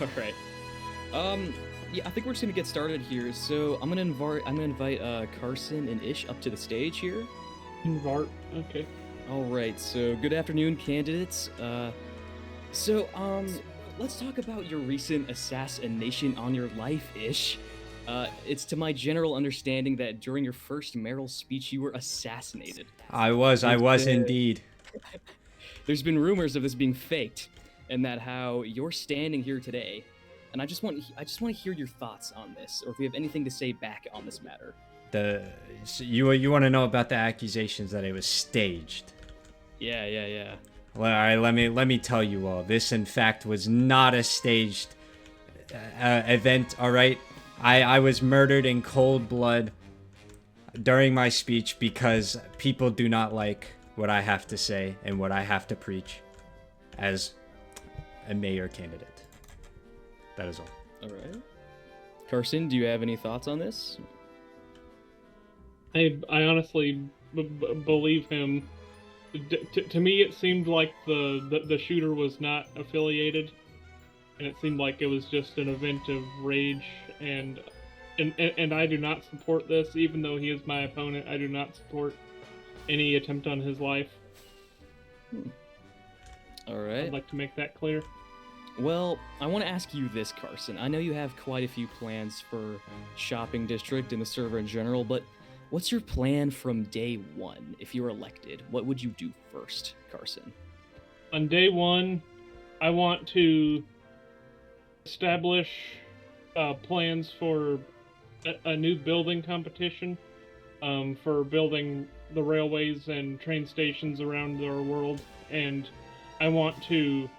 All right. Yeah, I think we're just gonna get started here. So I'm gonna invite Carson and Ish up to the stage here. Invart. Okay. All right. So good afternoon, candidates. So let's talk about your recent assassination on your life, Ish. It's to my general understanding that during your first mayoral speech, you were assassinated. I There's was been indeed. there's been rumors of this being faked, and that how you're standing here today. And I just want to hear your thoughts on this, or if you have anything to say back on this matter. You want to know about the accusations that it was staged? Yeah. Well, all right, let me tell you all. This, in fact, was not a staged event. All right, I was murdered in cold blood during my speech because people do not like what I have to say and what I have to preach as a mayor candidate. That is all. All right. Carson, do you have any thoughts on this? I honestly believe him. To me, it seemed like the shooter was not affiliated, and it seemed like it was just an event of rage. And I do not support this, even though he is my opponent. I do not support any attempt on his life. All right. I'd like to make that clear. Well, I want to ask you this, Carson. I know you have quite a few plans for shopping district and the server in general, but what's your plan from day one if you're elected? What would you do first, Carson? On day one, I want to establish plans for a new building competition for building the railways and train stations around our world, and I want to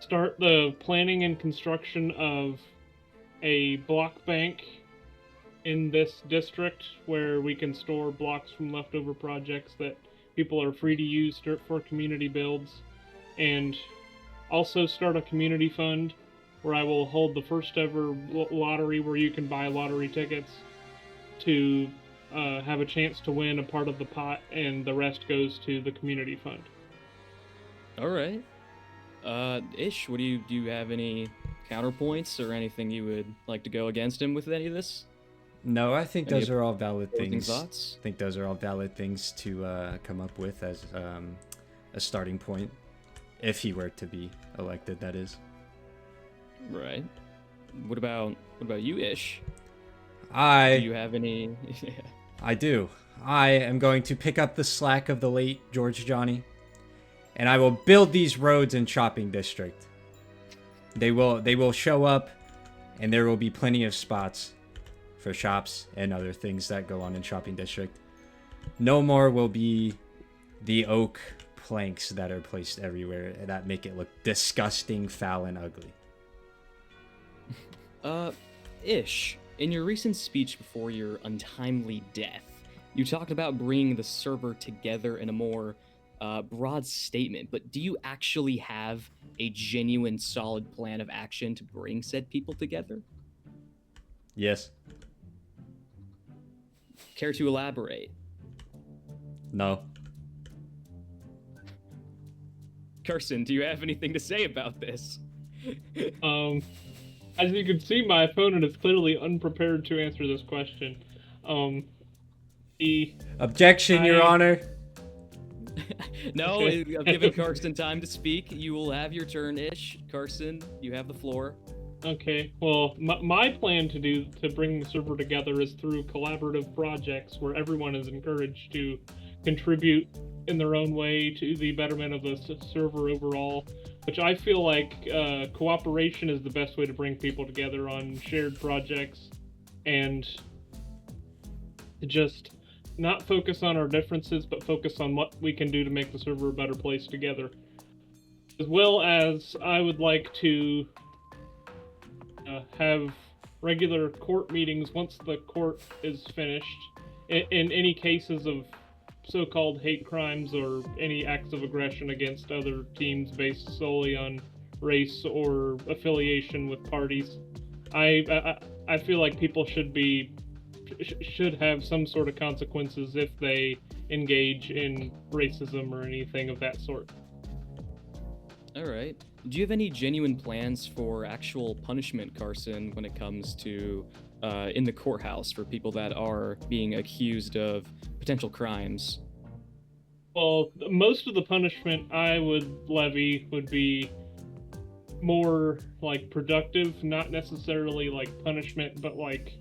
start the planning and construction of a block bank in this district where we can store blocks from leftover projects that people are free to use for community builds, and also start a community fund where I will hold the first ever lottery where you can buy lottery tickets to have a chance to win a part of the pot, and the rest goes to the community fund. All right. Ish, do you have any counterpoints or anything you would like to go against him with any of this? No, I think Any those are all valid opposing things. thoughts? I think those are all valid things to come up with as a starting point, if he were to be elected. That is. Right. What about you, Ish? Do you I have any? I do. I am going to pick up the slack of the late George Johnny, and I will build these roads in shopping district. They will show up, and there will be plenty of spots for shops and other things that go on in shopping district. No more will be the oak planks that are placed everywhere that make it look disgusting, foul, and ugly. Ish, in your recent speech before your untimely death, you talked about bringing the server together in a more broad statement, but do you actually have a genuine, solid plan of action to bring said people together? Yes. Care to elaborate? No. Carson, do you have anything to say about this? As you can see, my opponent is clearly unprepared to answer this question. Objection, Your Honor. No, Okay. I've given Carson time to speak. You will have your turn, Ish. Carson, you have the floor. Okay, well, my plan to bring the server together is through collaborative projects where everyone is encouraged to contribute in their own way to the betterment of the server overall, which I feel like cooperation is the best way to bring people together on shared projects, and to just not focus on our differences, but focus on what we can do to make the server a better place together. As well as I would like to have regular court meetings once the court is finished in any cases of so-called hate crimes or any acts of aggression against other teams based solely on race or affiliation with parties. I feel like people should have some sort of consequences if they engage in racism or anything of that sort. All right. Do you have any genuine plans for actual punishment, Carson, when it comes to in the courthouse for people that are being accused of potential crimes? Well, most of the punishment I would levy would be more like productive, not necessarily like punishment, but like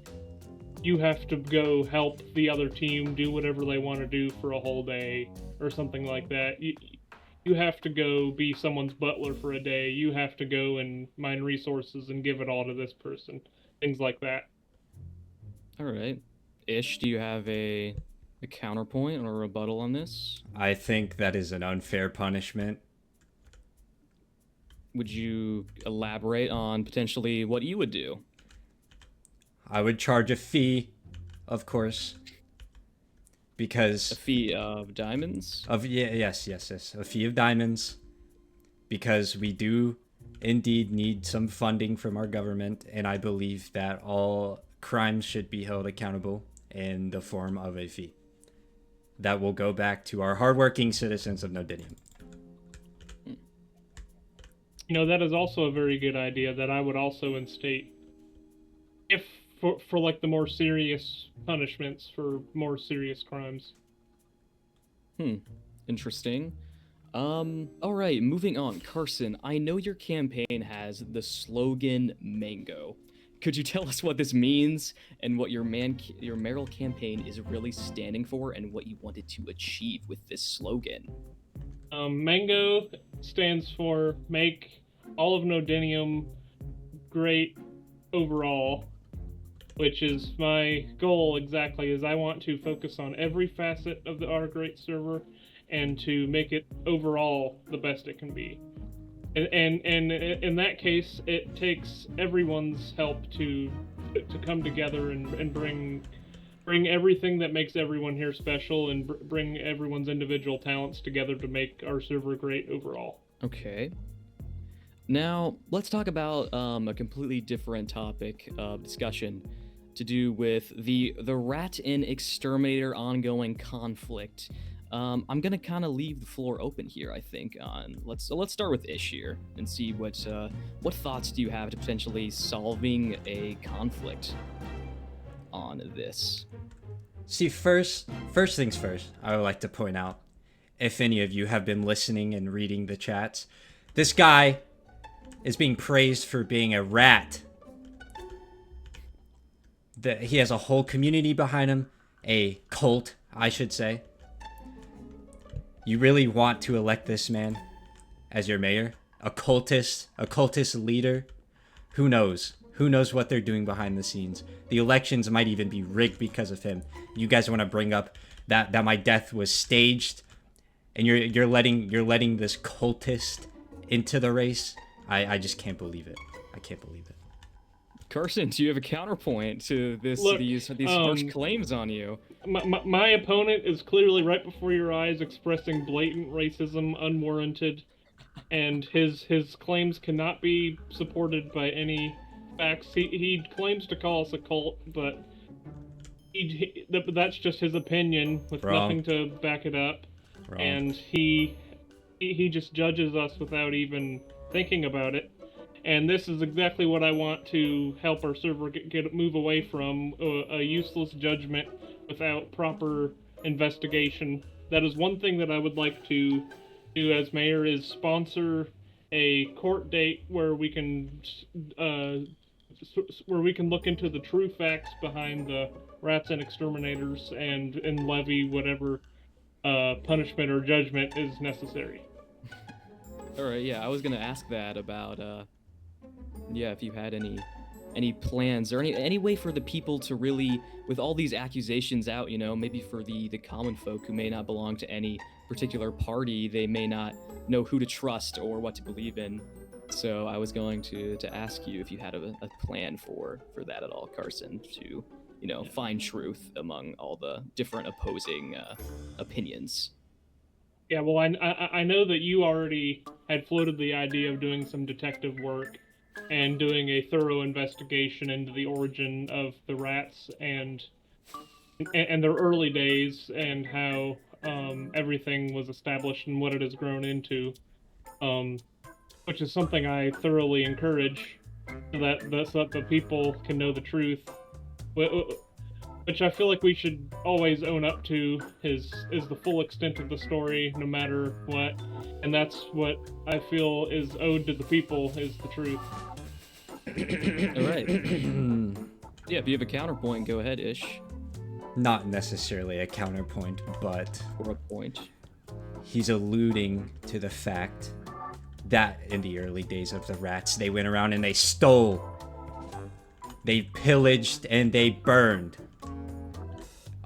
you have to go help the other team do whatever they want to do for a whole day or something like that. You have to go be someone's butler for a day. You have to go and mine resources and give it all to this person. Things like that. All right. Ish, do you have a counterpoint or a rebuttal on this? I think that is an unfair punishment. Would you elaborate on potentially what you would do? I would charge a fee, of course, A because fee of diamonds? of yes, a fee of diamonds, because we do indeed need some funding from our government, and I believe that all crimes should be held accountable in the form of a fee. That will go back to our hardworking citizens of Nodenium. You know, that is also a very good idea that I would also instate. If for like the more serious punishments for more serious crimes. Interesting. All right, moving on. Carson, I know your campaign has the slogan Mango. Could you tell us what this means and what your mayoral campaign is really standing for and what you wanted to achieve with this slogan? Mango stands for make all of Nodenium great overall, which is my goal exactly. Is I want to focus on every facet of our great server and to make it overall the best it can be. And in that case, it takes everyone's help to come together and bring everything that makes everyone here special and bring everyone's individual talents together to make our server great overall. Okay. Now, let's talk about a completely different topic of discussion to do with the rat and exterminator ongoing conflict. I'm gonna kind of leave the floor open here. I think on let's start with Ish here and see what thoughts do you have to potentially solving a conflict on this. See, first things first, I would like to point out, if any of you have been listening and reading the chats, this guy is being praised for being a rat. He has a whole community behind him, a cult, I should say. You really want to elect this man as your mayor? A cultist leader? Who knows? Who knows what they're doing behind the scenes? The elections might even be rigged because of him. You guys want to bring up that my death was staged, and you're letting this cultist into the race? I just can't believe it. I can't believe it. Carson, do you have a counterpoint to this? Look, these harsh claims on you? My opponent is clearly right before your eyes expressing blatant racism, unwarranted, and his claims cannot be supported by any facts. He claims to call us a cult, but that's just his opinion with Wrong. nothing to back it up. Wrong. And he just judges us without even thinking about it. And this is exactly what I want to help our server move away from, a useless judgment without proper investigation. That is one thing that I would like to do as mayor, is sponsor a court date where we can look into the true facts behind the rats and exterminators and levy whatever punishment or judgment is necessary. All right, yeah, I was gonna ask that about if you had any plans or any way for the people to really, with all these accusations out, maybe for the common folk who may not belong to any particular party, they may not know who to trust or what to believe in. So I was going to ask you if you had a plan for that at all, Carson, to find truth among all the different opposing opinions. Yeah, well, I know that you already had floated the idea of doing some detective work and doing a thorough investigation into the origin of the rats and their early days and how everything was established and what it has grown into. which is something I thoroughly encourage, so that the people can know the truth. Which I feel like we should always own up to is the full extent of the story, no matter what, and that's what I feel is owed to the people is the truth. All right. Yeah, if you have a counterpoint, go ahead, Ish. Not necessarily a counterpoint, but Or a point. he's alluding to the fact that in the early days of the rats, they went around and they stole, they pillaged, and they burned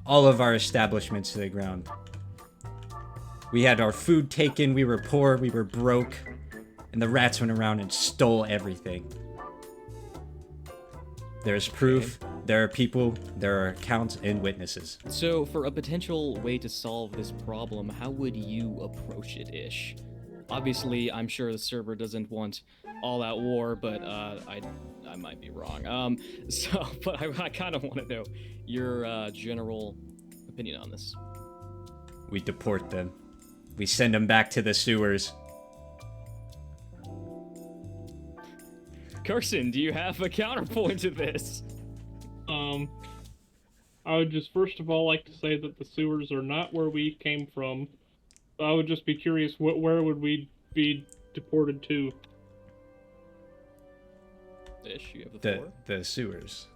all of our establishments to the ground. We had our food taken, we were poor, we were broke, and the rats went around and stole everything. There's proof, there are people, there are accounts and witnesses. So, for a potential way to solve this problem, how would you approach it, Ish? Obviously, I'm sure the server doesn't want all-out war, but I might be wrong. But I kind of want to know your general opinion on this. We deport them. We send them back to the sewers. Carson, do you have a counterpoint to this? I would just first of all like to say that the sewers are not where we came from. I would just be curious, where would we be deported to? Ish, you have the floor. The sewers.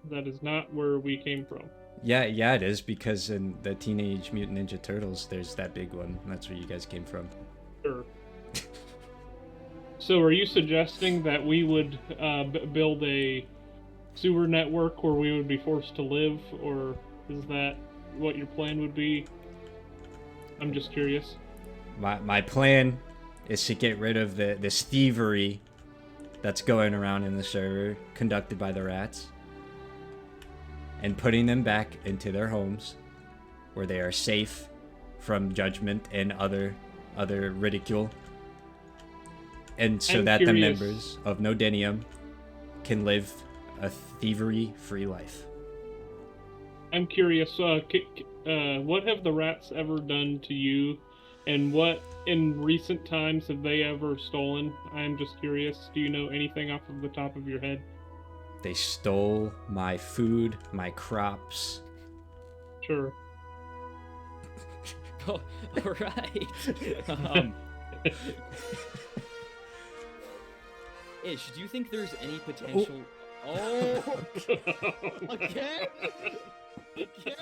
That is not where we came from. Yeah, it is, because in the Teenage Mutant Ninja Turtles, there's that big one. That's where you guys came from. Sure. So are you suggesting that we would build a sewer network where we would be forced to live, or is that what your plan would be? I'm just curious. My plan is to get rid of this thievery that's going around in the server conducted by the rats, and putting them back into their homes where they are safe from judgment and other ridicule, and so that the members of Nodenium can live a thievery-free life. I'm curious, what have the rats ever done to you, and what in recent times have they ever stolen? I'm just curious. Do you know anything off of the top of your head? They stole my food, my crops. Sure. Oh, all right. Ish, do you think there's any potential? Oh, again? Again?